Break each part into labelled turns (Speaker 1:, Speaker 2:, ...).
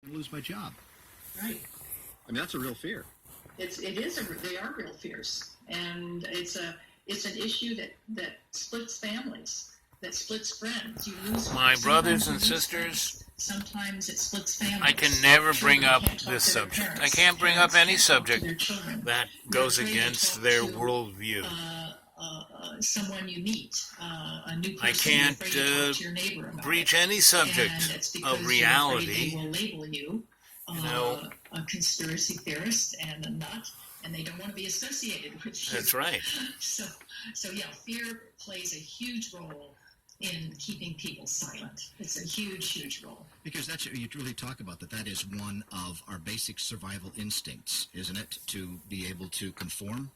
Speaker 1: lose my job.
Speaker 2: Right.
Speaker 1: I mean, that's a real fear.
Speaker 2: They are real fears, and it's an issue that splits families, that splits friends. You lose
Speaker 3: my brothers and
Speaker 2: sometimes you lose
Speaker 3: sisters.
Speaker 2: friends. Sometimes it splits families.
Speaker 3: I can never bring
Speaker 2: Children
Speaker 3: up
Speaker 2: can't talk
Speaker 3: this
Speaker 2: to their
Speaker 3: subject.
Speaker 2: parents.
Speaker 3: I can't bring up
Speaker 2: Parents
Speaker 3: any
Speaker 2: can't talk to
Speaker 3: subject
Speaker 2: their children.
Speaker 3: that
Speaker 2: They're
Speaker 3: goes
Speaker 2: afraid to
Speaker 3: against
Speaker 2: talk
Speaker 3: their
Speaker 2: to,
Speaker 3: worldview.
Speaker 2: Someone you meet, a new person.
Speaker 3: I can't
Speaker 2: you're afraid to talk to your neighbor about
Speaker 3: breach
Speaker 2: it.
Speaker 3: any subject
Speaker 2: And it's because
Speaker 3: of
Speaker 2: you're
Speaker 3: reality.
Speaker 2: afraid they will label you, a conspiracy theorist and a nut, and they don't want to be associated with you.
Speaker 3: That's right.
Speaker 2: So yeah, fear plays a huge role in keeping people silent. It's a huge role.
Speaker 1: Because that's, you really talk about that is one of our basic survival instincts, isn't it? To be able to conform?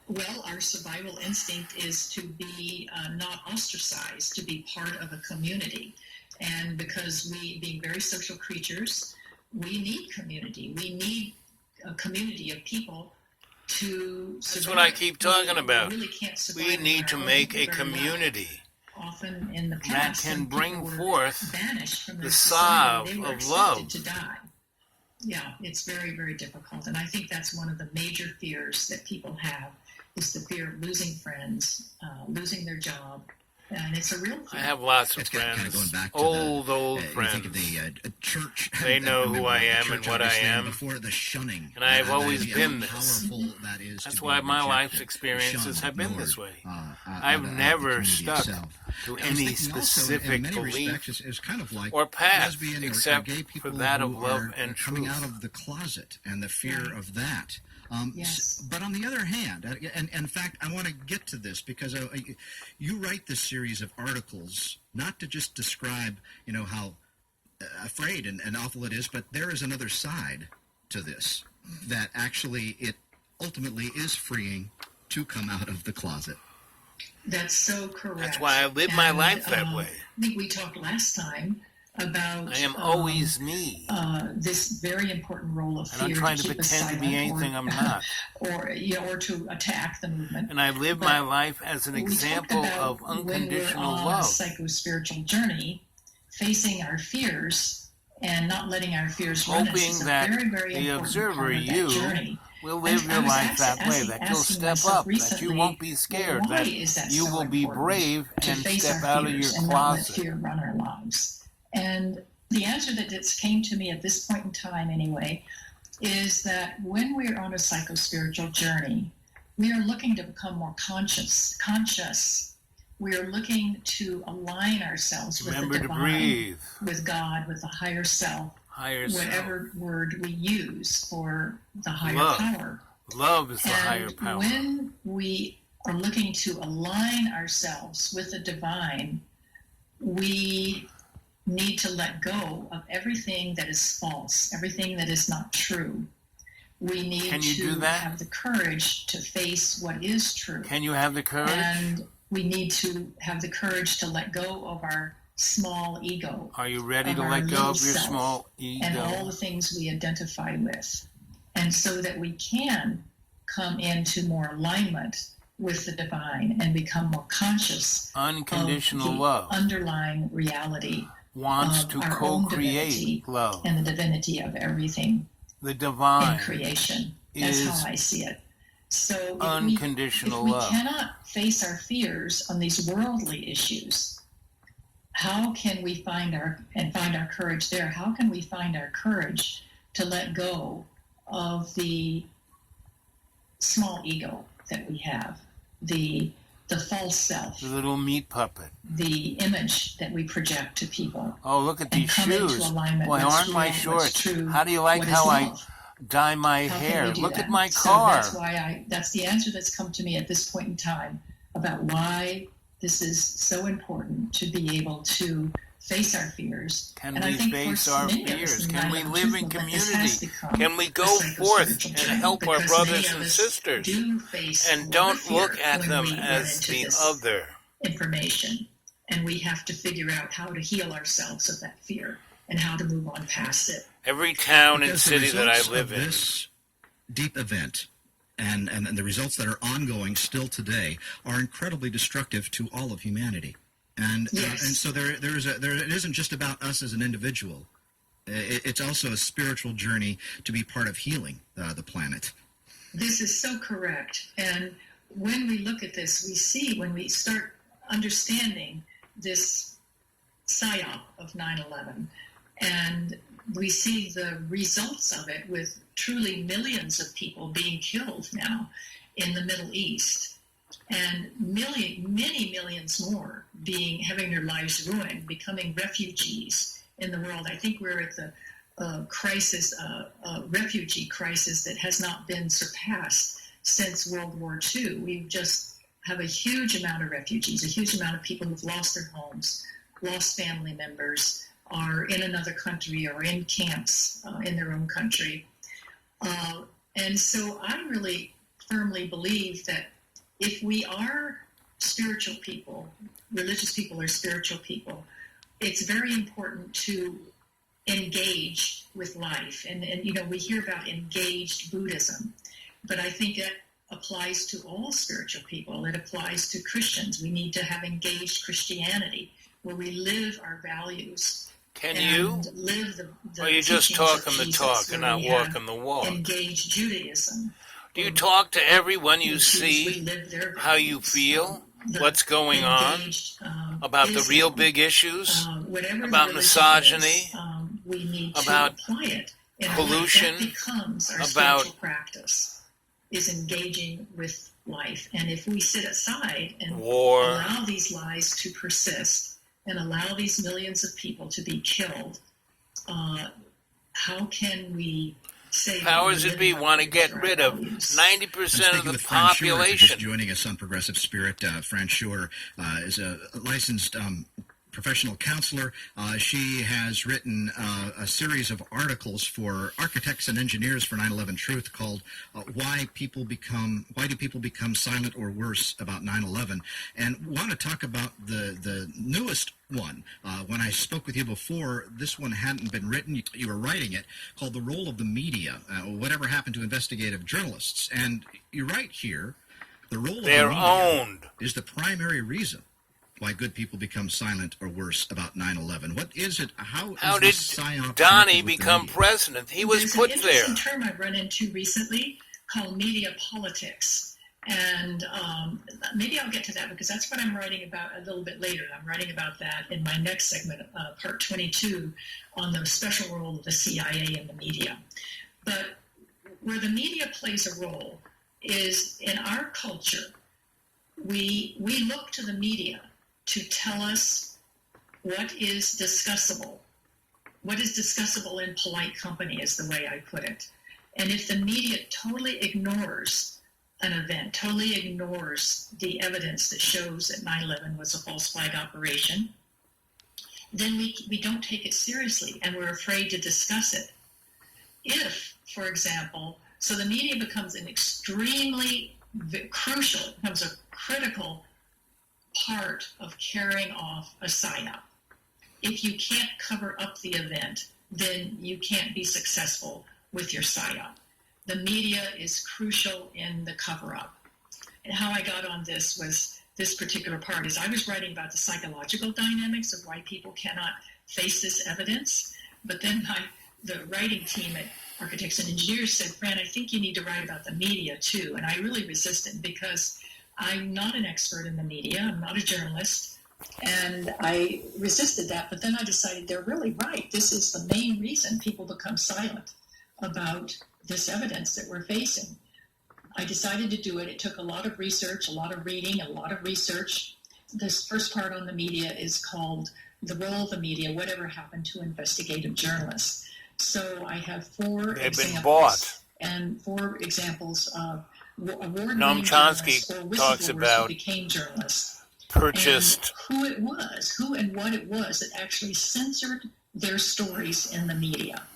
Speaker 2: Well, our survival instinct is to be not ostracized, to be part of a community. And because we, being very social creatures, we need community. We need a community of people to survive.
Speaker 3: That's what I keep talking about.
Speaker 2: We really can't survive
Speaker 3: We
Speaker 2: on
Speaker 3: need
Speaker 2: our
Speaker 3: to
Speaker 2: own
Speaker 3: make a
Speaker 2: very well.
Speaker 3: community
Speaker 2: Often in the
Speaker 3: that
Speaker 2: past,
Speaker 3: can
Speaker 2: when
Speaker 3: bring
Speaker 2: people were
Speaker 3: forth
Speaker 2: banished from their
Speaker 3: the
Speaker 2: society,
Speaker 3: salve
Speaker 2: they were
Speaker 3: of
Speaker 2: accepted
Speaker 3: love.
Speaker 2: to die. Yeah, it's very difficult, and I think that's one of the major fears that people have, is the fear of losing friends, losing their job, and it's a real fear.
Speaker 3: I have lots of
Speaker 1: It's kind of
Speaker 3: friends,
Speaker 1: going back to
Speaker 3: old
Speaker 1: you
Speaker 3: friends.
Speaker 1: think of the church.
Speaker 3: They know who I am and
Speaker 1: church
Speaker 3: what I
Speaker 1: understand
Speaker 3: am.
Speaker 1: before the shunning.
Speaker 3: And I've always
Speaker 1: idea
Speaker 3: been
Speaker 1: how
Speaker 3: this.
Speaker 1: powerful that is.
Speaker 3: That's
Speaker 1: to
Speaker 3: why
Speaker 1: be
Speaker 3: my
Speaker 1: rejected,
Speaker 3: life's experiences
Speaker 1: shunned,
Speaker 3: have been
Speaker 1: ignored,
Speaker 3: this way.
Speaker 1: out
Speaker 3: I've
Speaker 1: of the
Speaker 3: never
Speaker 1: community
Speaker 3: stuck
Speaker 1: itself.
Speaker 3: to
Speaker 1: I was
Speaker 3: any
Speaker 1: thinking also,
Speaker 3: specific
Speaker 1: in many
Speaker 3: belief
Speaker 1: respects, it's kind of like
Speaker 3: or path,
Speaker 1: lesbian or
Speaker 3: except
Speaker 1: gay
Speaker 3: for
Speaker 1: people
Speaker 3: that
Speaker 1: who
Speaker 3: of love
Speaker 1: are
Speaker 3: and
Speaker 1: coming
Speaker 3: truth.
Speaker 1: out of the closet and the fear
Speaker 2: Right.
Speaker 1: of that.
Speaker 2: Yes.
Speaker 1: But on the other hand, and in fact, I want to get to this because you write this series of articles not to just describe, how afraid and awful it is, but there is another side to this, that actually it ultimately is freeing to come out of the closet.
Speaker 2: That's so correct.
Speaker 3: That's why I live my life that way.
Speaker 2: I think we talked last time about
Speaker 3: I am always me.
Speaker 2: this very important role of
Speaker 3: I
Speaker 2: fear
Speaker 3: don't try to
Speaker 2: keep us
Speaker 3: pretend to be
Speaker 2: silent
Speaker 3: anything
Speaker 2: or,
Speaker 3: I'm not.
Speaker 2: or to attack the movement.
Speaker 3: And I live
Speaker 2: But
Speaker 3: my life as an
Speaker 2: we talked
Speaker 3: example
Speaker 2: about
Speaker 3: of unconditional
Speaker 2: when we're on a
Speaker 3: love.
Speaker 2: psycho-spiritual journey, facing our fears and not letting our fears run us
Speaker 3: Hoping
Speaker 2: is a
Speaker 3: that
Speaker 2: very
Speaker 3: the
Speaker 2: important
Speaker 3: observer,
Speaker 2: part of that
Speaker 3: you,
Speaker 2: journey.
Speaker 3: will live
Speaker 2: I
Speaker 3: your
Speaker 2: was
Speaker 3: life that way,
Speaker 2: asking
Speaker 3: that you'll step
Speaker 2: myself
Speaker 3: up, that you
Speaker 2: recently,
Speaker 3: won't be scared,
Speaker 2: well, why
Speaker 3: that
Speaker 2: is that
Speaker 3: you
Speaker 2: so
Speaker 3: will be
Speaker 2: important
Speaker 3: brave
Speaker 2: to
Speaker 3: and
Speaker 2: face
Speaker 3: step
Speaker 2: our
Speaker 3: out of your
Speaker 2: fears and not let
Speaker 3: closet.
Speaker 2: fear run our lives. And the answer that just came to me at this point in time, anyway, is that when we're on a psycho-spiritual journey, we are looking to become more conscious. We are looking to align ourselves with
Speaker 3: Remember
Speaker 2: the
Speaker 3: to
Speaker 2: divine,
Speaker 3: breathe.
Speaker 2: with God, with the higher self,
Speaker 3: Higher self.
Speaker 2: whatever word we use for the higher
Speaker 3: Love.
Speaker 2: power.
Speaker 3: Love is the
Speaker 2: And
Speaker 3: higher power.
Speaker 2: when we are looking to align ourselves with the divine, we need to let go of everything that is false, everything that is not true. We need
Speaker 3: Can you
Speaker 2: to
Speaker 3: do that?
Speaker 2: have the courage to face what is true.
Speaker 3: Can you have the courage?
Speaker 2: And we need to have the courage to let go of our small ego
Speaker 3: Are you ready
Speaker 2: of
Speaker 3: to
Speaker 2: our
Speaker 3: let go
Speaker 2: little
Speaker 3: of your
Speaker 2: self
Speaker 3: small
Speaker 2: and all
Speaker 3: ego?
Speaker 2: the things we identify with. And so that we can come into more alignment with the divine and become more conscious
Speaker 3: Unconditional
Speaker 2: of the
Speaker 3: love
Speaker 2: underlying reality
Speaker 3: wants
Speaker 2: of
Speaker 3: to
Speaker 2: our own
Speaker 3: co-create
Speaker 2: divinity
Speaker 3: love.
Speaker 2: and the divinity of everything
Speaker 3: The
Speaker 2: in
Speaker 3: divine
Speaker 2: creation. That's
Speaker 3: is
Speaker 2: how I see it. So if
Speaker 3: unconditional
Speaker 2: we
Speaker 3: love.
Speaker 2: cannot face our fears on these worldly issues, how can we find our courage there? How can we find our courage to let go of the small ego that we have, the false self,
Speaker 3: The little meat puppet.
Speaker 2: the image that we project to people,
Speaker 3: Oh, look at
Speaker 2: and
Speaker 3: these
Speaker 2: come into
Speaker 3: shoes.
Speaker 2: alignment
Speaker 3: Boy,
Speaker 2: with
Speaker 3: aren't
Speaker 2: what's
Speaker 3: my
Speaker 2: real, what's
Speaker 3: shorts?
Speaker 2: true,
Speaker 3: How do you like
Speaker 2: what is
Speaker 3: how I
Speaker 2: love?
Speaker 3: dye my
Speaker 2: How can
Speaker 3: hair?
Speaker 2: we do
Speaker 3: Look
Speaker 2: that?
Speaker 3: at my
Speaker 2: So
Speaker 3: car.
Speaker 2: that's why that's the answer that's come to me at this point in time about why this is so important to be able to face our fears.
Speaker 3: Can
Speaker 2: And I
Speaker 3: we
Speaker 2: think
Speaker 3: face
Speaker 2: for
Speaker 3: our
Speaker 2: many of us
Speaker 3: fears?
Speaker 2: in the
Speaker 3: Can we
Speaker 2: 9/11
Speaker 3: live in
Speaker 2: movement, this has
Speaker 3: community?
Speaker 2: become
Speaker 3: Can we
Speaker 2: a
Speaker 3: go forth
Speaker 2: psychospiritual
Speaker 3: and
Speaker 2: journey
Speaker 3: help our
Speaker 2: because
Speaker 3: brothers
Speaker 2: many of
Speaker 3: and
Speaker 2: us
Speaker 3: sisters?
Speaker 2: do face a
Speaker 3: And
Speaker 2: lot of
Speaker 3: don't
Speaker 2: fear
Speaker 3: look at
Speaker 2: when
Speaker 3: them
Speaker 2: we run
Speaker 3: as
Speaker 2: into
Speaker 3: the
Speaker 2: this
Speaker 3: other.
Speaker 2: information, and we have to figure out how to heal ourselves of that fear and how to move on past it.
Speaker 3: Every town and
Speaker 1: Because the
Speaker 3: city that I
Speaker 1: results
Speaker 3: live
Speaker 1: of
Speaker 3: in.
Speaker 1: this deep event and the results that are ongoing still today are incredibly destructive to all of humanity. And
Speaker 2: Yes.
Speaker 1: and so it isn't just about us as an individual. It's also a spiritual journey to be part of healing the planet.
Speaker 2: This is so correct. And when we look at this, we see when we start understanding this psyop of 9/11, and we see the results of it with truly millions of people being killed now in the Middle East, and many millions more having their lives ruined, becoming refugees in the world. I think we're at the refugee crisis that has not been surpassed since World War II. We just have a huge amount of refugees, a huge amount of people who've lost their homes, lost family members, are in another country or in camps in their own country. And so I really firmly believe that if we are spiritual people, religious people or spiritual people, it's very important to engage with life. And we hear about engaged Buddhism, but I think it applies to all spiritual people. It applies to Christians. We need to have engaged Christianity, where we live our values.
Speaker 3: Can
Speaker 2: and
Speaker 3: you?
Speaker 2: Live the
Speaker 3: Or you just
Speaker 2: teachings of
Speaker 3: talking the
Speaker 2: Jesus,
Speaker 3: talk and
Speaker 2: where
Speaker 3: not
Speaker 2: we have
Speaker 3: walking the walk?
Speaker 2: engaged Judaism.
Speaker 3: Do you talk to everyone you
Speaker 2: We
Speaker 3: see
Speaker 2: live their
Speaker 3: how you
Speaker 2: values.
Speaker 3: feel?
Speaker 2: The
Speaker 3: What's going on?
Speaker 2: engaged,
Speaker 3: About the real
Speaker 2: Islam,
Speaker 3: big issues?
Speaker 2: whatever
Speaker 3: about
Speaker 2: the religion
Speaker 3: misogyny,
Speaker 2: is, we need
Speaker 3: about
Speaker 2: to apply it. And
Speaker 3: pollution,
Speaker 2: that becomes our
Speaker 3: about
Speaker 2: spiritual practice, is engaging with life. And if we sit aside and
Speaker 3: war.
Speaker 2: allow these lies to persist and allow these millions of people to be killed, how can we say
Speaker 3: Powers that be want to get rid of
Speaker 1: I'm
Speaker 3: 90% of
Speaker 1: speaking
Speaker 3: the
Speaker 1: with Fran Schuer, who's
Speaker 3: population.
Speaker 1: just joining us on Progressive Spirit. Fran Schuer is a licensed professional counselor. She has written a series of articles for architects and engineers for 9/11 Truth called Why Do People Become Silent or Worse About 9/11? And want to talk about the newest one. When I spoke with you before, this one hadn't been written. You were writing it, called The Role of the Media, Whatever Happened to Investigative Journalists. And you write here, the role of
Speaker 3: They're
Speaker 1: the media
Speaker 3: owned.
Speaker 1: is the primary reason why good people become silent or worse about 9/11. What is it? How
Speaker 3: How
Speaker 1: is
Speaker 3: did
Speaker 1: this psyop
Speaker 3: Donnie
Speaker 1: connected with the
Speaker 3: become
Speaker 1: media?
Speaker 3: president? He was
Speaker 2: There's
Speaker 3: put
Speaker 2: an
Speaker 3: there.
Speaker 2: interesting term I've run into recently called media politics. And maybe I'll get to that because that's what I'm writing about a little bit later. I'm writing about that in my next segment, part 22, on the special role of the CIA in the media. But where the media plays a role is in our culture. We look to the media to tell us what is discussable. What is discussable in polite company is the way I put it. And if the media totally ignores an event, totally ignores the evidence that shows that 9/11 was a false flag operation, then we don't take it seriously and we're afraid to discuss it. If, for example, so the media becomes an extremely crucial, it becomes a critical part of carrying off a psyop. If you can't cover up the event, then you can't be successful with your psyop. The media is crucial in the cover-up. And how I got on this was this particular part is I was writing about the psychological dynamics of why people cannot face this evidence, but then the writing team at Architects and Engineers said, Fran, I think you need to write about the media too. And I really resisted because I'm not an expert in the media. I'm not a journalist. And I resisted that. But then I decided they're really right. This is the main reason people become silent about this evidence that we're facing. I decided to do it. It took a lot of research, a lot of reading, a lot of research. This first part on the media is called The Role of the Media, Whatever Happened to Investigative Journalists. So I have four
Speaker 3: They've
Speaker 2: examples.
Speaker 3: been bought.
Speaker 2: And 4 examples of award-winning
Speaker 3: Noam
Speaker 2: journalists
Speaker 3: Chomsky
Speaker 2: or
Speaker 3: talks
Speaker 2: whistleblowers
Speaker 3: about
Speaker 2: who became journalists.
Speaker 3: Purchased.
Speaker 2: And who and what it was that actually censored their stories in the media.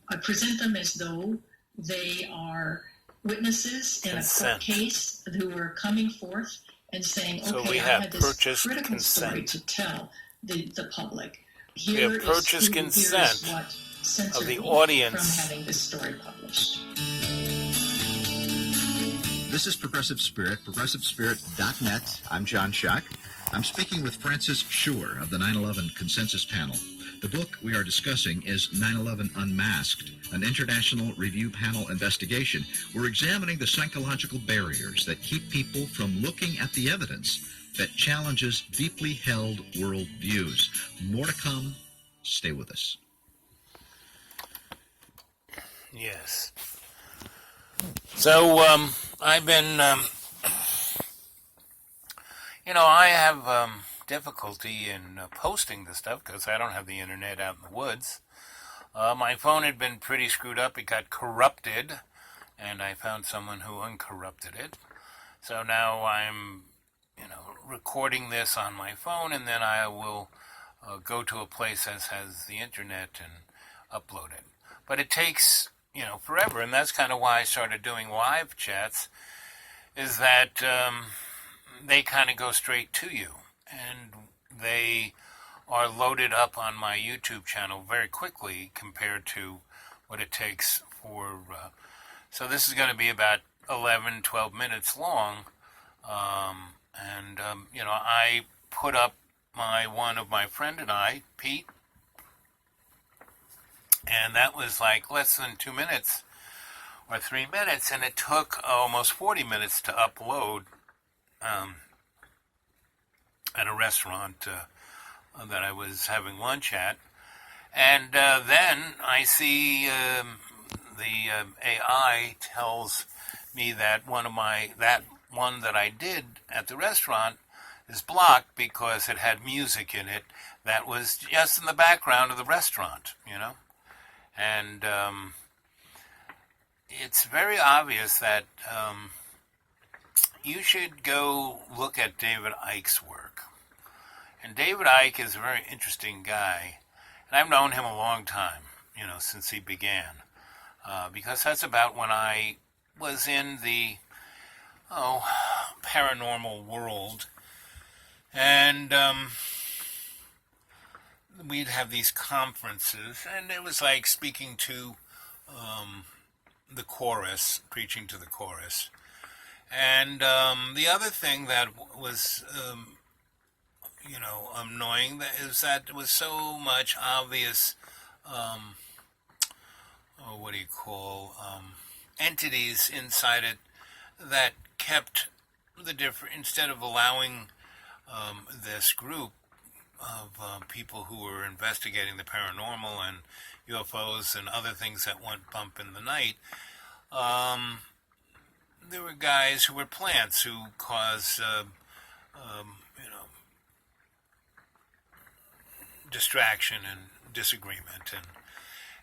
Speaker 2: I present them as though they are witnesses in a court
Speaker 3: Consent.
Speaker 2: case who are coming forth and saying,
Speaker 3: So
Speaker 2: okay,
Speaker 3: we
Speaker 2: I
Speaker 3: have
Speaker 2: had this
Speaker 3: purchased
Speaker 2: critical story
Speaker 3: consent.
Speaker 2: to tell the public.
Speaker 3: We have purchased consent
Speaker 2: here is what censored
Speaker 3: of the
Speaker 2: me
Speaker 3: audience.
Speaker 2: from having this story published.
Speaker 4: This is Progressive Spirit, progressivespirit.net. I'm John Shuck.
Speaker 1: I'm speaking with Francis Schuer of the 9/11 Consensus Panel. The book we are discussing is 9/11 Unmasked, an international review panel investigation. We're examining the psychological barriers that keep people from looking at the evidence that challenges deeply held world views. More to come. Stay with us.
Speaker 3: Yes. So, I've been, I have difficulty in posting this stuff because I don't have the internet out in the woods. My phone had been pretty screwed up. It got corrupted, and I found someone who uncorrupted it. So now I'm, recording this on my phone, and then I will go to a place that has the internet and upload it. But it takes, forever, and that's kind of why I started doing live chats, is that they kind of go straight to you, and they are loaded up on my YouTube channel very quickly compared to what it takes for... so this is going to be about 11, 12 minutes long, I put up one of my friend and I, Pete, and that was like less than 2 minutes or 3 minutes, and it took almost 40 minutes to upload at a restaurant that I was having lunch at. And then I see the AI tells me that that one that I did at the restaurant is blocked because it had music in it that was just in the background of the restaurant, And it's very obvious that you should go look at David Icke's work. And David Icke is a very interesting guy. And I've known him a long time, since he began. Because that's about when I was in the, paranormal world. And we'd have these conferences, and it was like speaking to the chorus, preaching to the chorus. And the other thing that was, annoying is that there was so much obvious, entities inside it that kept the different, instead of allowing this group of people who were investigating the paranormal and UFOs and other things that went bump in the night, there were guys who were plants who caused, distraction and disagreement.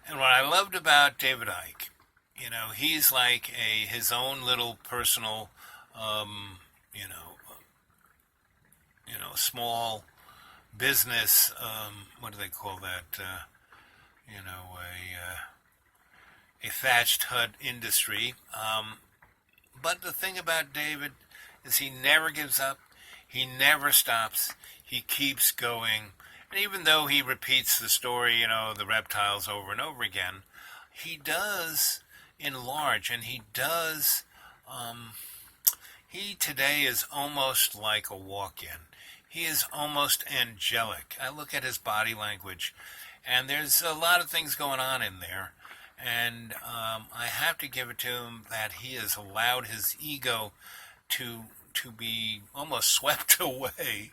Speaker 3: And what I loved about David Icke, he's like his own little personal, small business, what do they call that? A thatched hut industry. But the thing about David is he never gives up. He never stops. He keeps going. And even though he repeats the story, the reptiles over and over again, he does enlarge, and he does, he today is almost like a walk-in. He is almost angelic. I look at his body language, and there's a lot of things going on in there. And I have to give it to him that he has allowed his ego to be almost swept away,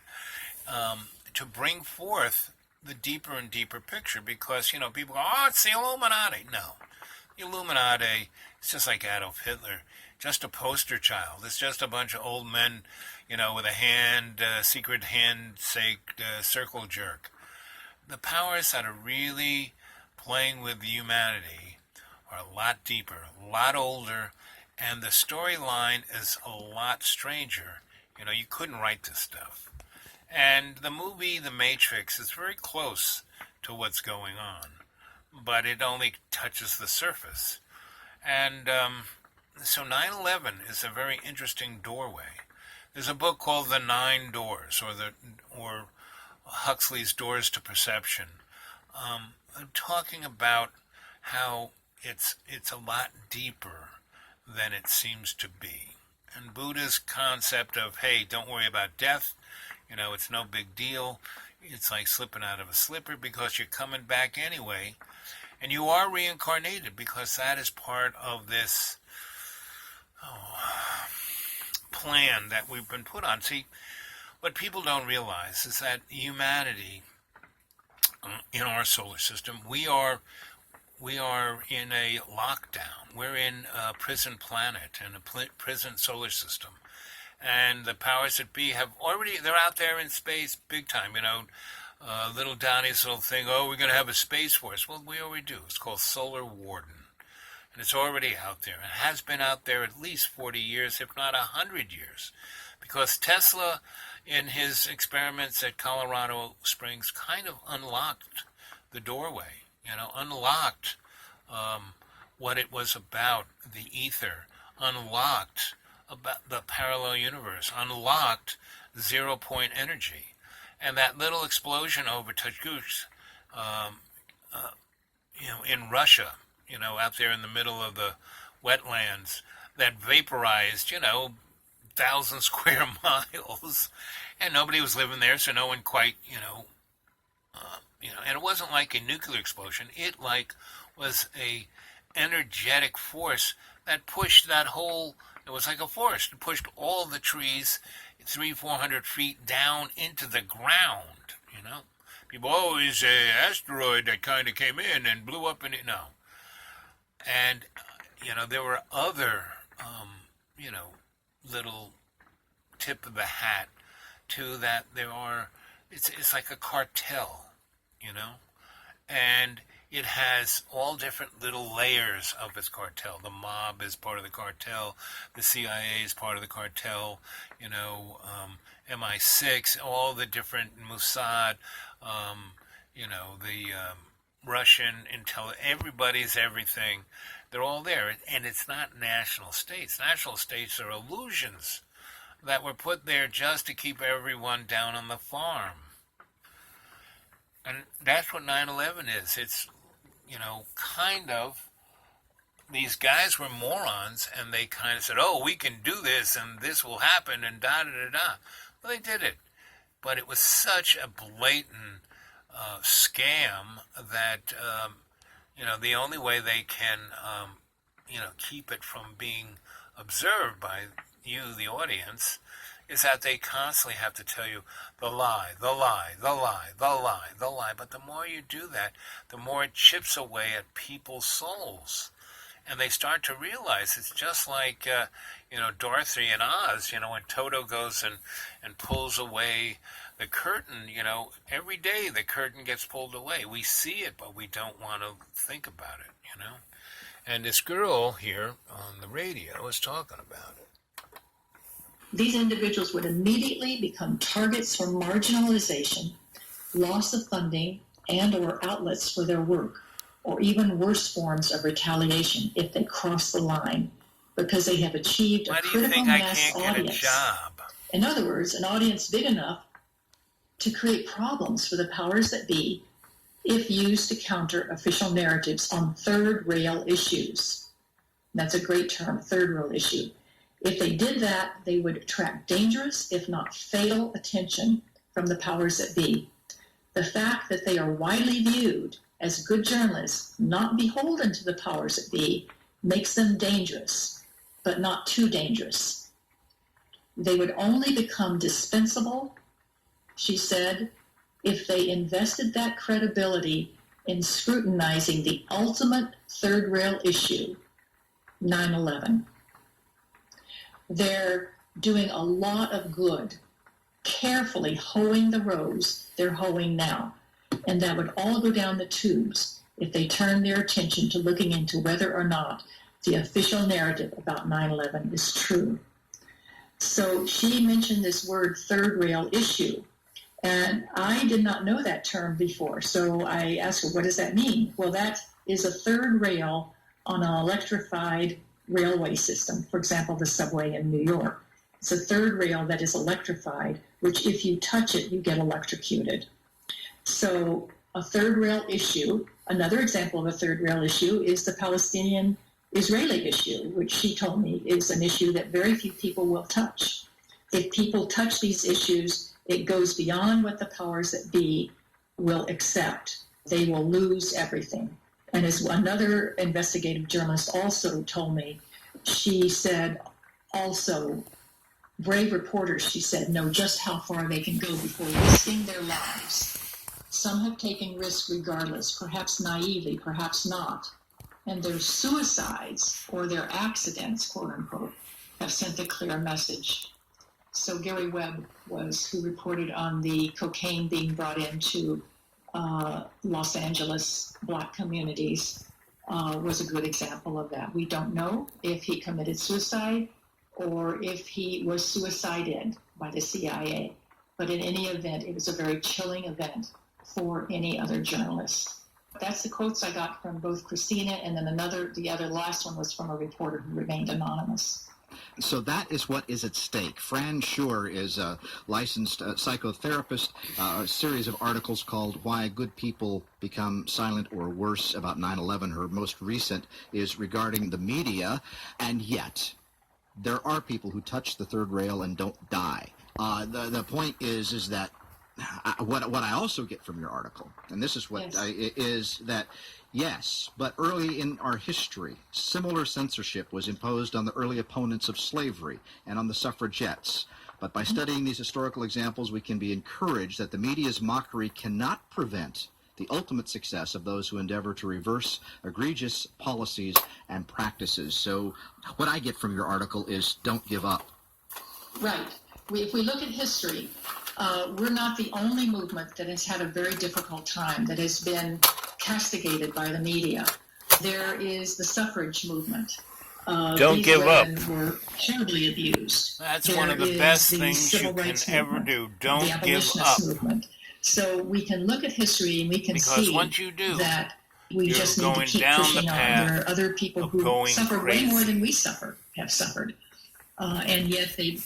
Speaker 3: to bring forth the deeper and deeper picture. Because, people go, oh, it's the Illuminati. No, the Illuminati is just like Adolf Hitler, just a poster child. It's just a bunch of old men, with a secret handshake, circle jerk. The powers that are really playing with humanity are a lot deeper, a lot older, and the storyline is a lot stranger. You couldn't write this stuff. And the movie The Matrix is very close to what's going on, but it only touches the surface. And so 9/11 is a very interesting doorway. There's a book called The Nine Doors, or Huxley's Doors to Perception, talking about how it's a lot deeper than it seems to be. And Buddha's concept of, hey, don't worry about death, It's no big deal. It's like slipping out of a slipper because you're coming back anyway. And you are reincarnated because that is part of this plan that we've been put on. See, what people don't realize is that humanity in our solar system, we are in a lockdown. We're in a prison planet and a prison solar system. And the powers that be they're out there in space big time, little Donnie's little thing, we're going to have a space force. Well, we already do. It's called Solar Warden. And it's already out there. It has been out there at least 40 years, if not 100 years. Because Tesla, in his experiments at Colorado Springs, kind of unlocked the doorway, unlocked what it was about, the ether, unlocked about the parallel universe, unlocked zero-point energy. And that little explosion over Tajgush, in Russia, out there in the middle of the wetlands, that vaporized, 1,000 square miles, and nobody was living there, so no one quite, and it wasn't like a nuclear explosion. It was a energetic force that pushed that whole. It was like a forest. It pushed all the trees 300-400 feet down into the ground. People, it's an asteroid that kind of came in and blew up in it. No. And there were other little tip of the hat to that. It's like a cartel, and it has all different little layers of its cartel. The mob is part of the cartel. The CIA is part of the cartel. MI6, all the different Mossad, the Russian intel. Everybody's everything. They're all there. And it's not national states. National states are illusions that were put there just to keep everyone down on the farm. And that's what 9/11 is. It's, kind of, these guys were morons, and they kind of said, we can do this, and this will happen, and da-da-da-da. Well, they did it. But it was such a blatant scam that, the only way they can, keep it from being observed by you, the audience, is that they constantly have to tell you the lie, the lie, the lie, the lie, the lie. But the more you do that, the more it chips away at people's souls. And they start to realize it's just like, Dorothy and Oz, when Toto goes and pulls away the curtain, every day the curtain gets pulled away. We see it, but we don't want to think about it, And this girl here on the radio is talking about it.
Speaker 2: These individuals would immediately become targets for marginalization, loss of funding, and or outlets for their work, or even worse forms of retaliation if they cross the line, because they have achieved a critical mass audience. In other words, an audience big enough to create problems for the powers that be if used to counter official narratives on third rail issues. That's a great term, third rail issue. If they did that, they would attract dangerous, if not fatal, attention from the powers that be. The fact that they are widely viewed as good journalists, not beholden to the powers that be, makes them dangerous, but not too dangerous. They would only become dispensable, she said, if they invested that credibility in scrutinizing the ultimate third rail issue, 9/11. They're doing a lot of good, carefully hoeing the rows they're hoeing now. And that would all go down the tubes if they turned their attention to looking into whether or not the official narrative about 9/11 is true. So she mentioned this word third rail issue. And I did not know that term before. So I asked her, what does that mean? Well, that is a third rail on an electrified railway system. For example, the subway in New York. It's a third rail that is electrified, which if you touch it, you get electrocuted. So a third rail issue, another example of a third rail issue is the Palestinian-Israeli issue, which she told me is an issue that very few people will touch. If people touch these issues, it goes beyond what the powers that be will accept. They will lose everything. And as another investigative journalist also told me, she said also, brave reporters, she said, know just how far they can go before risking their lives. Some have taken risks regardless, perhaps naively, perhaps not. And their suicides or their accidents, quote unquote, have sent a clear message. So Gary Webb who reported on the cocaine being brought into Los Angeles Black communities, was a good example of that. We don't know if he committed suicide or if he was suicided by the CIA. But in any event, it was a very chilling event for any other journalist. That's the quotes I got from both Christina, and then the other last one was from a reporter who remained anonymous.
Speaker 1: So that is what is at stake. Fran Schuer is a licensed psychotherapist. A series of articles called Why Good People Become Silent or Worse about 9/11. Her most recent is regarding the media, and yet there are people who touch the third rail and don't die. The point is that what I also get from your article, and this is what
Speaker 2: Yes.
Speaker 1: is that yes, but early in our history, similar censorship was imposed on the early opponents of slavery and on the suffragettes. But by studying these historical examples, we can be encouraged that the media's mockery cannot prevent the ultimate success of those who endeavor to reverse egregious policies and practices. So what I get from your article is don't give up.
Speaker 2: Right. If we look at history, we're not the only movement that has had a very difficult time, that has been castigated by the media. There is the suffrage movement.
Speaker 3: Don't
Speaker 2: These
Speaker 3: give up.
Speaker 2: women were horribly abused.
Speaker 3: That's
Speaker 2: There
Speaker 3: one of the
Speaker 2: is
Speaker 3: best
Speaker 2: the
Speaker 3: things you
Speaker 2: civil
Speaker 3: can
Speaker 2: rights
Speaker 3: ever
Speaker 2: movement,
Speaker 3: do.
Speaker 2: the
Speaker 3: Don't give
Speaker 2: abolitionist
Speaker 3: up.
Speaker 2: movement. So we can look at history and we can
Speaker 3: Because
Speaker 2: see
Speaker 3: once you do,
Speaker 2: that we
Speaker 3: you're
Speaker 2: just need to
Speaker 3: going
Speaker 2: keep
Speaker 3: down
Speaker 2: pushing
Speaker 3: the
Speaker 2: on.
Speaker 3: path
Speaker 2: There are other people
Speaker 3: of
Speaker 2: who
Speaker 3: going
Speaker 2: suffer way
Speaker 3: crazy.
Speaker 2: more than we have suffered, and yet they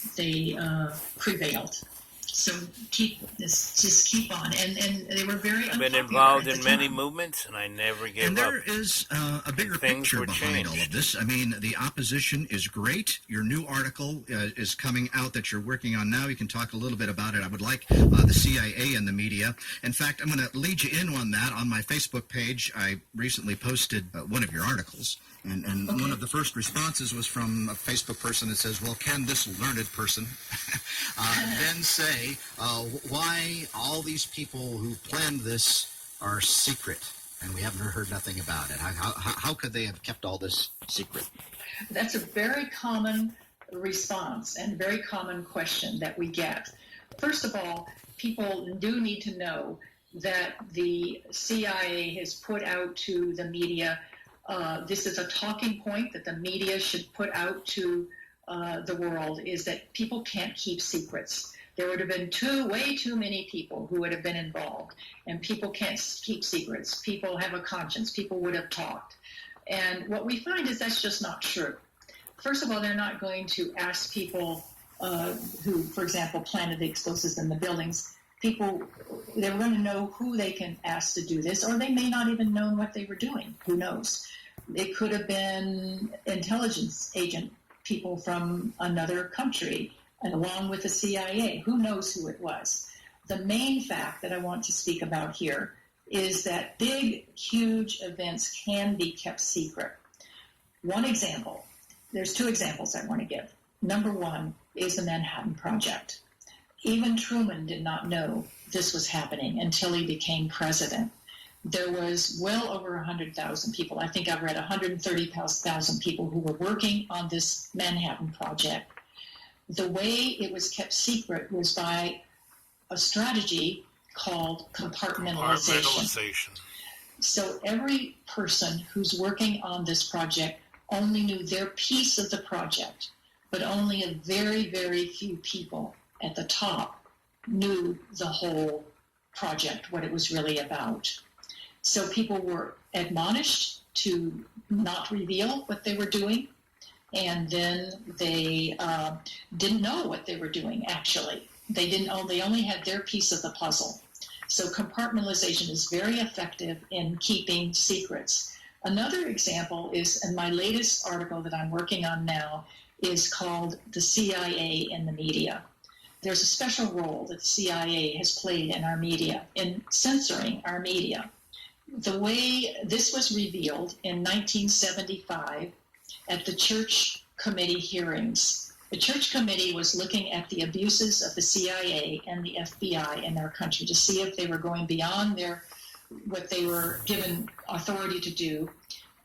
Speaker 2: prevailed. So just keep on, and they were very
Speaker 3: I've been
Speaker 2: unpopular
Speaker 3: involved
Speaker 2: at
Speaker 3: in
Speaker 2: the
Speaker 3: many
Speaker 2: time.
Speaker 3: movements, and I never give
Speaker 1: And
Speaker 3: up.
Speaker 1: there is a bigger
Speaker 3: Things
Speaker 1: picture
Speaker 3: were
Speaker 1: behind all
Speaker 3: changed.
Speaker 1: of this. I mean, the opposition is great. Your new article is coming out that you're working on now. You can talk a little bit about it. I would like the CIA and the media. In fact, I'm going to lead you in on that. On my Facebook page, I recently posted one of your articles. And one of the first responses was from a Facebook person that says, well, can this learned person then say why all these people who planned this are secret and we haven't heard nothing about it? How could they have kept all this secret?
Speaker 2: That's a very common response and very common question that we get. First of all, people do need to know that the CIA has put out to the media. This is a talking point that the media should put out to the world, is that people can't keep secrets. There would have been way too many people who would have been involved, and people can't keep secrets. People have a conscience. People would have talked. And what we find is that's just not true. First of all, they're not going to ask people who, for example, planted the explosives in the buildings. They're going to know who they can ask to do this, or they may not even know what they were doing. Who knows? It could have been intelligence agent people from another country, and along with the CIA. Who knows who it was? The main fact that I want to speak about here is that big, huge events can be kept secret. One example, there's two examples I want to give. Number one is the Manhattan Project. Even Truman did not know this was happening until he became president. There was well over 100,000 people. I think I've read 130,000 people who were working on this Manhattan Project. The way it was kept secret was by a strategy called compartmentalization. So every person who's working on this project only knew their piece of the project, but only a very, very few people at the top knew the whole project, what it was really about. So people were admonished to not reveal what they were doing, and then they didn't know what they were doing, actually. They only had their piece of the puzzle. So compartmentalization is very effective in keeping secrets. Another example is, in my latest article that I'm working on now, is called The CIA and the Media. there's a special role that the CIA has played in our media, in censoring our media. The way this was revealed in 1975 at the Church Committee hearings. The Church Committee was looking at the abuses of the CIA and the FBI in our country to see if they were going beyond what they were given authority to do.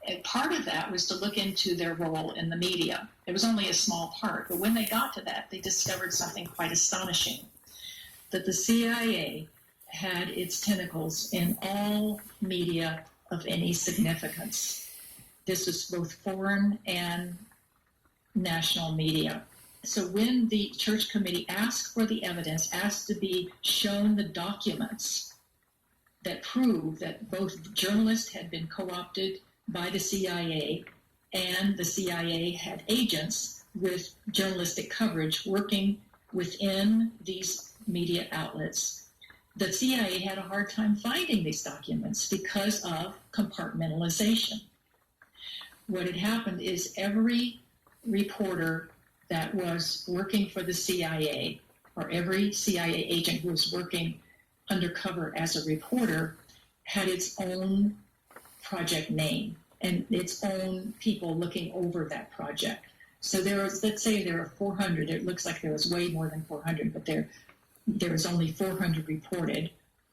Speaker 2: And part of that was to look into their role in the media. It was only a small part, but when they got to that, they discovered something quite astonishing, that the CIA had its tentacles in all media of any significance. This was both foreign and national media. So when the Church Committee asked for the evidence, asked to be shown the documents that prove that both journalists had been co-opted by the CIA, and the CIA had agents with journalistic coverage working within these media outlets, the CIA had a hard time finding these documents because of compartmentalization. What had happened is every reporter that was working for the CIA, or every CIA agent who was working undercover as a reporter, had its own project name and its own people looking over that project. So there was, let's say there are 400. It looks like there was way more than 400, but there was only 400 reported.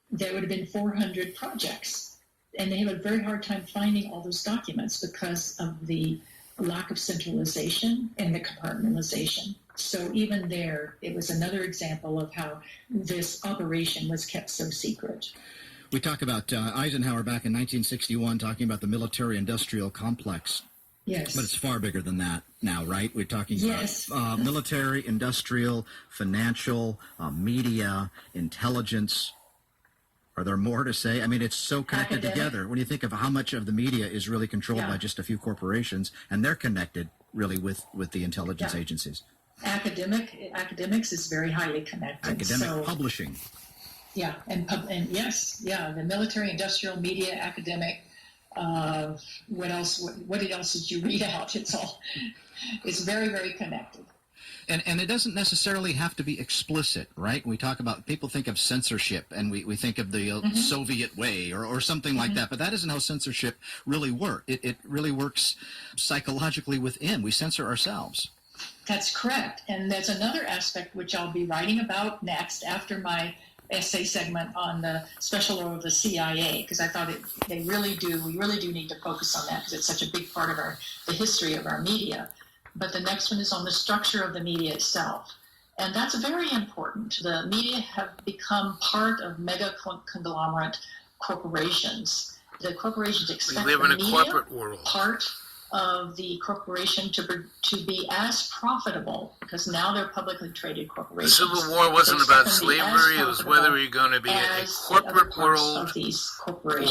Speaker 2: There would have been 400 projects. And they have a very hard time finding all those documents because of the lack of centralization and the compartmentalization. So even there, it was another example of how this operation was kept so secret.
Speaker 1: We talk about Eisenhower back in 1961 talking about the military-industrial complex.
Speaker 2: Yes.
Speaker 1: But it's far bigger than that now, right? We're talking
Speaker 2: Yes.
Speaker 1: about military, industrial, financial, media, intelligence. Are there more to say? I mean, it's so connected together. When you think of how much of the media is really controlled by just a few corporations, and they're connected really with the intelligence agencies.
Speaker 2: Academics is very highly connected.
Speaker 1: Academic publishing.
Speaker 2: Yeah, and the military, industrial, media, academic. What else? What else did you read out? It's very, very connected.
Speaker 1: And it doesn't necessarily have to be explicit, right? We talk about, people think of censorship, and we think of the Soviet way or something like that, but that isn't how censorship really works. It really works psychologically within. We censor ourselves.
Speaker 2: That's correct. And there's another aspect which I'll be writing about next after my essay segment on the special role of the CIA, because I thought we really do need to focus on that because it's such a big part of the history of our media. But the next one is on the structure of the media itself. And that's very important. The media have become part of mega conglomerate corporations. The corporations expect
Speaker 3: we live in
Speaker 2: the
Speaker 3: a
Speaker 2: media
Speaker 3: corporate world.
Speaker 2: Part of the corporation to be as profitable, because now they're publicly traded corporations.
Speaker 3: The Civil War wasn't about slavery, it was whether you're going to be a corporate world
Speaker 2: of these corporations.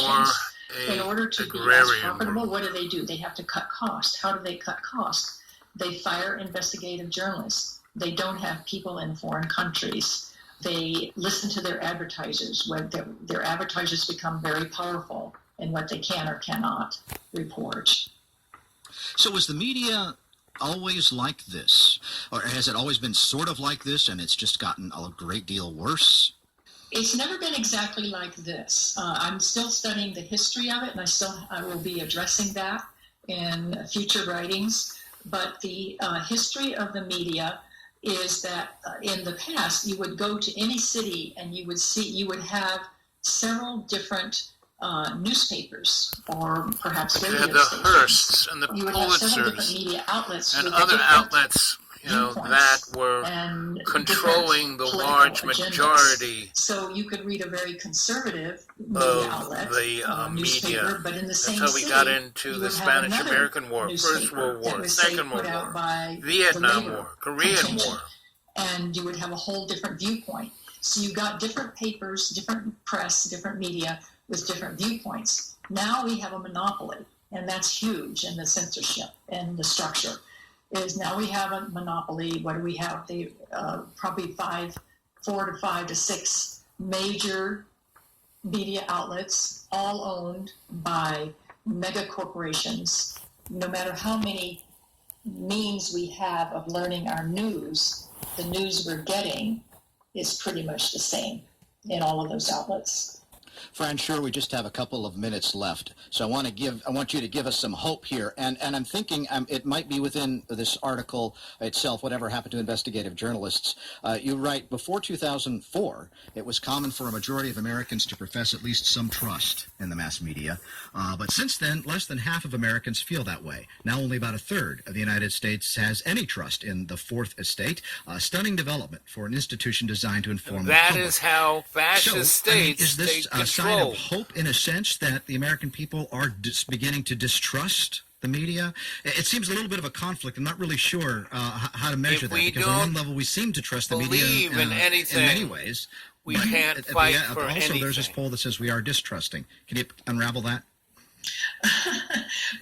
Speaker 3: or
Speaker 2: in order to be as
Speaker 3: agrarian
Speaker 2: profitable,
Speaker 3: world.
Speaker 2: what do? They have to cut costs. How do they cut costs? They fire investigative journalists. They don't have people in foreign countries. They listen to their advertisers. When their advertisers become very powerful in what they can or cannot report.
Speaker 1: So was the media always like this? Or has it always been sort of like this and it's just gotten a great deal worse?
Speaker 2: It's never been exactly like this. I'm still studying the history of it, and I will be addressing that in future writings. But the history of the media is that in the past, you would go to any city and you would have several different newspapers or perhaps radio
Speaker 3: You had the
Speaker 2: stations.
Speaker 3: Hearsts and the
Speaker 2: You would have several different
Speaker 3: Pulitzers
Speaker 2: media outlets
Speaker 3: and
Speaker 2: with
Speaker 3: other
Speaker 2: different
Speaker 3: outlets, that were
Speaker 2: and
Speaker 3: controlling the
Speaker 2: different
Speaker 3: large
Speaker 2: political
Speaker 3: majority
Speaker 2: So you could read a very conservative media
Speaker 3: of
Speaker 2: outlet,
Speaker 3: the
Speaker 2: newspaper,
Speaker 3: media.
Speaker 2: but in the
Speaker 3: That's
Speaker 2: same
Speaker 3: how we
Speaker 2: city,
Speaker 3: got into
Speaker 2: you
Speaker 3: the
Speaker 2: would have
Speaker 3: Spanish-American War,
Speaker 2: another
Speaker 3: First World
Speaker 2: newspaper that
Speaker 3: War,
Speaker 2: was, say,
Speaker 3: Second World
Speaker 2: put out
Speaker 3: War,
Speaker 2: by the
Speaker 3: Vietnam
Speaker 2: labor
Speaker 3: War, Korean
Speaker 2: contingent,
Speaker 3: War.
Speaker 2: and you would have a whole different viewpoint. So you got different papers, different press, different media with different viewpoints. Now we have a monopoly, and that's huge in the censorship and the structure. Is now we have a monopoly. What do we have? They probably 4 to 5 to 6 major media outlets, all owned by mega corporations. No matter how many means we have of learning our news, the news we're getting is pretty much the same in all of those outlets.
Speaker 1: Fran, sure, we just have a couple of minutes left, so I want you to give us some hope here, and I'm thinking it might be within this article itself, whatever happened to investigative journalists. You write, before 2004, it was common for a majority of Americans to profess at least some trust in the mass media, but since then, less than half of Americans feel that way. Now only about a third of the United States has any trust in the Fourth Estate, a stunning development for an institution designed to inform the public.
Speaker 3: That is how fascist states
Speaker 1: is this
Speaker 3: take
Speaker 1: a
Speaker 3: control.
Speaker 1: sign of hope, in a sense, that the American people are beginning to distrust the media? It seems a little bit of a conflict. I'm not really sure how to measure
Speaker 3: If
Speaker 1: that,
Speaker 3: we
Speaker 1: because on
Speaker 3: don't
Speaker 1: one level we seem to trust the media
Speaker 3: believe in anything,
Speaker 1: many ways.
Speaker 3: we
Speaker 1: but
Speaker 3: can't
Speaker 1: but
Speaker 3: fight
Speaker 1: yet,
Speaker 3: for
Speaker 1: also,
Speaker 3: anything.
Speaker 1: there's this poll that says we are distrusting. Can you unravel that?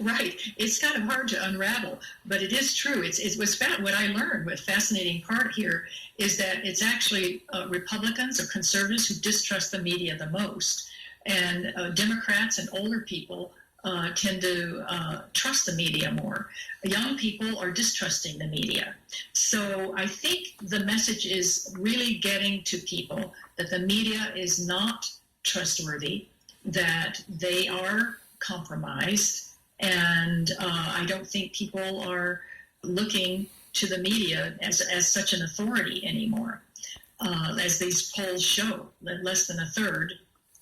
Speaker 2: Right. It's kind of hard to unravel, but it is true. It was what I learned, what fascinating part here is that it's actually Republicans or conservatives who distrust the media the most. And Democrats and older people tend to trust the media more. Young people are distrusting the media. So I think the message is really getting to people that the media is not trustworthy, that they are compromised, and I don't think people are looking to the media as such an authority anymore. As these polls show, that less than a third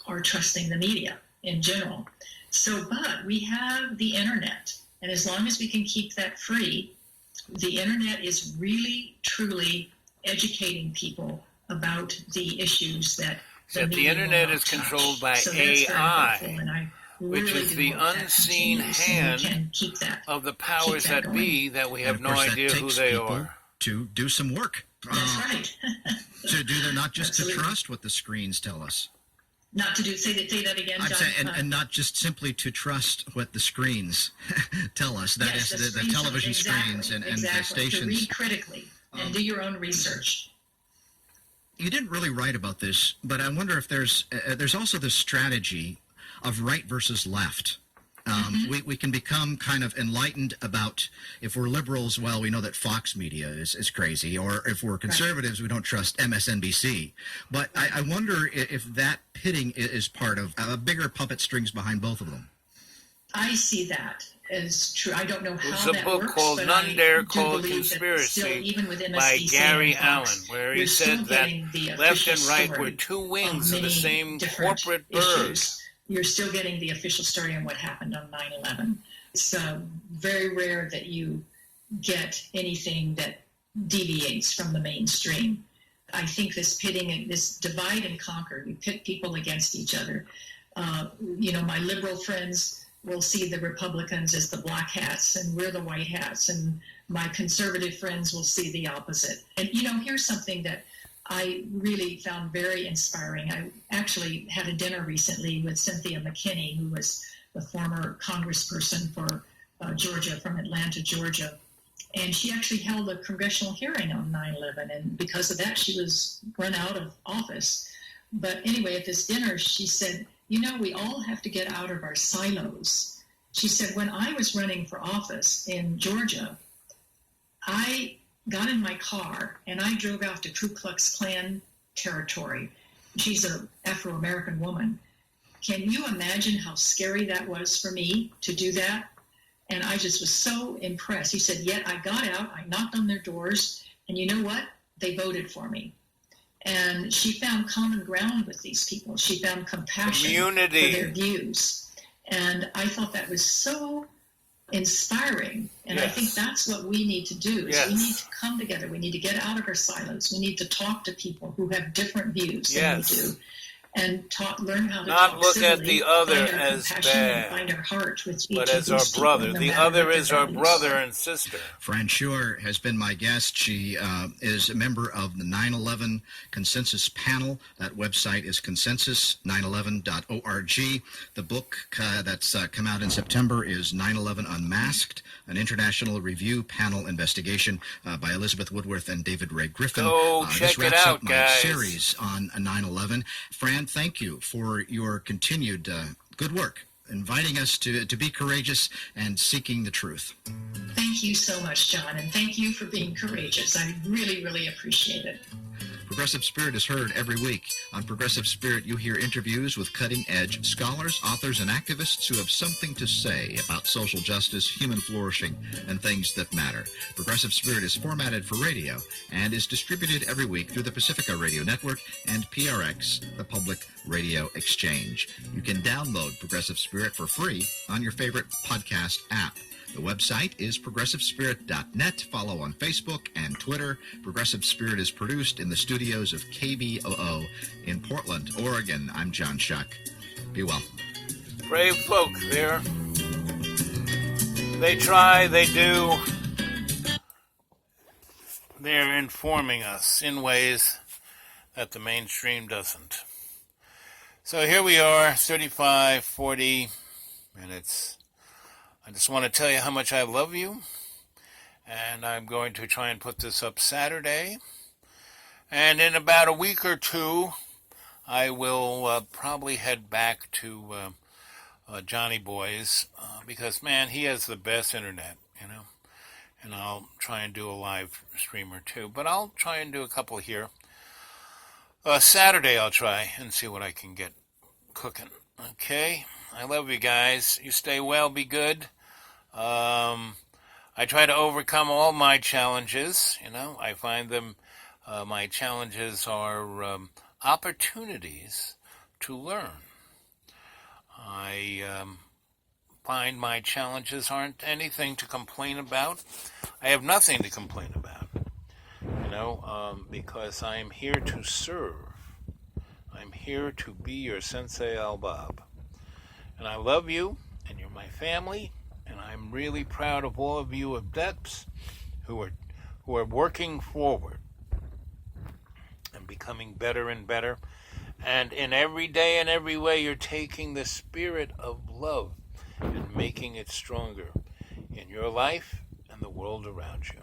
Speaker 2: are trusting the media in general. So, but we have the internet, and as long as we can keep that free, the internet is really, truly educating people about the issues that
Speaker 3: Except the internet is controlled by AI, which is the unseen hand of the powers that be that we have
Speaker 1: And
Speaker 3: no
Speaker 1: of course, that
Speaker 3: idea who
Speaker 1: takes
Speaker 3: they
Speaker 1: people
Speaker 3: are.
Speaker 1: to do some work.
Speaker 2: That's right.
Speaker 1: To do that, not just
Speaker 2: Absolutely.
Speaker 1: to trust what the screens tell us.
Speaker 2: Not to do say that again, John.
Speaker 1: I'm saying, and not just simply to trust what the screens tell us. That
Speaker 2: Yes,
Speaker 1: is the
Speaker 2: screens,
Speaker 1: television
Speaker 2: exactly,
Speaker 1: screens and the
Speaker 2: exactly. To
Speaker 1: stations.
Speaker 2: read critically and do your own research.
Speaker 1: You didn't really write about this, but I wonder if there's also this strategy of right versus left. We can become kind of enlightened about, if we're liberals, well, we know that Fox Media is crazy, or if we're conservatives, we don't trust MSNBC. But I wonder if that pitting is part of a bigger puppet strings behind both of them.
Speaker 2: I see that as true. I don't know how
Speaker 3: There's a
Speaker 2: that
Speaker 3: book
Speaker 2: works,
Speaker 3: called
Speaker 2: but
Speaker 3: None
Speaker 2: I
Speaker 3: Dare
Speaker 2: do
Speaker 3: Call
Speaker 2: believe that
Speaker 3: Conspiracy
Speaker 2: still, even with
Speaker 3: by
Speaker 2: MSNBC
Speaker 3: Gary
Speaker 2: and Fox,
Speaker 3: Allen, where he
Speaker 2: you're still
Speaker 3: said that
Speaker 2: getting the
Speaker 3: left and
Speaker 2: official
Speaker 3: right
Speaker 2: story
Speaker 3: were two wings of the
Speaker 2: many
Speaker 3: same
Speaker 2: different
Speaker 3: corporate bird.
Speaker 2: issues. You're still getting the official story on what happened on 9/11. It's very rare that you get anything that deviates from the mainstream. I think this pitting, this divide and conquer, you pit people against each other. My liberal friends will see the Republicans as the black hats and we're the white hats, and my conservative friends will see the opposite. And, here's something that I really found very inspiring. I actually had a dinner recently with Cynthia McKinney, who was the former congressperson for Georgia, from Atlanta, Georgia. And she actually held a congressional hearing on 9/11, and because of that, she was run out of office. But anyway, at this dinner, she said, we all have to get out of our silos. She said, when I was running for office in Georgia, I got in my car and I drove out to Ku Klux Klan territory. She's an Afro-American woman. Can you imagine how scary that was for me to do that? And I just was so impressed. He said, yet I got out, I knocked on their doors, and you know what? They voted for me. And she found common ground with these people. She found compassion
Speaker 3: Community.
Speaker 2: for their views. And I thought that was so inspiring. And I think that's what we need to do. Is we need to come together. We need to get out of our silos. We need to talk to people who have different views than we do. And learn how to
Speaker 3: not
Speaker 2: talk
Speaker 3: look
Speaker 2: civilly,
Speaker 3: at the other
Speaker 2: find our
Speaker 3: as
Speaker 2: compassion, and
Speaker 3: bad,
Speaker 2: find our heart with each
Speaker 3: but
Speaker 2: of
Speaker 3: as our
Speaker 2: these people,
Speaker 3: brother.
Speaker 2: no
Speaker 3: The
Speaker 2: matter
Speaker 3: other
Speaker 2: what
Speaker 3: is
Speaker 2: their
Speaker 3: our
Speaker 2: values
Speaker 3: brother
Speaker 2: are.
Speaker 3: and sister.
Speaker 1: Fran Schuer has been my guest. She is a member of the 9/11 Consensus Panel. That website is consensus911.org. The book that's come out in September is 9/11 Unmasked, an international review panel investigation by Elizabeth Woodworth and David Ray Griffin.
Speaker 3: Go
Speaker 1: This
Speaker 3: check it
Speaker 1: wraps
Speaker 3: out,
Speaker 1: up my
Speaker 3: guys.
Speaker 1: series on 9/11. Fran, thank you for your continued good work, inviting us to be courageous and seeking the truth.
Speaker 2: Thank you so much, John, and thank you for being courageous. I really, really appreciate it.
Speaker 1: Progressive Spirit is heard every week. On Progressive Spirit, you hear interviews with cutting-edge scholars, authors, and activists who have something to say about social justice, human flourishing, and things that matter. Progressive Spirit is formatted for radio and is distributed every week through the Pacifica Radio Network and PRX, the Public Radio Exchange. You can download Progressive Spirit for free on your favorite podcast app. The website is progressivespirit.net. Follow on Facebook and Twitter. Progressive Spirit is produced in the studios of KBOO in Portland, Oregon. I'm John Shuck. Be well.
Speaker 3: Brave folk there. They try, they do. They're informing us in ways that the mainstream doesn't. So here we are, 35, 40 minutes. I just want to tell you how much I love you, and I'm going to try and put this up Saturday. And in about a week or two, I will probably head back to Johnny Boy's because, man, he has the best internet, and I'll try and do a live stream or two. But I'll try and do a couple here. Saturday I'll try and see what I can get cooking. Okay? I love you guys. You stay well, be good. I try to overcome all my challenges. I find them, my challenges are opportunities to learn. I find my challenges aren't anything to complain about. I have nothing to complain about, because I'm here to serve. I'm here to be your Sensei Al-Bab. And I love you, and you're my family, and I'm really proud of all of you adepts who are working forward and becoming better and better. And in every day and every way, you're taking the spirit of love and making it stronger in your life and the world around you.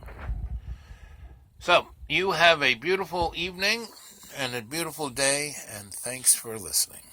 Speaker 3: So, you have a beautiful evening and a beautiful day, and thanks for listening.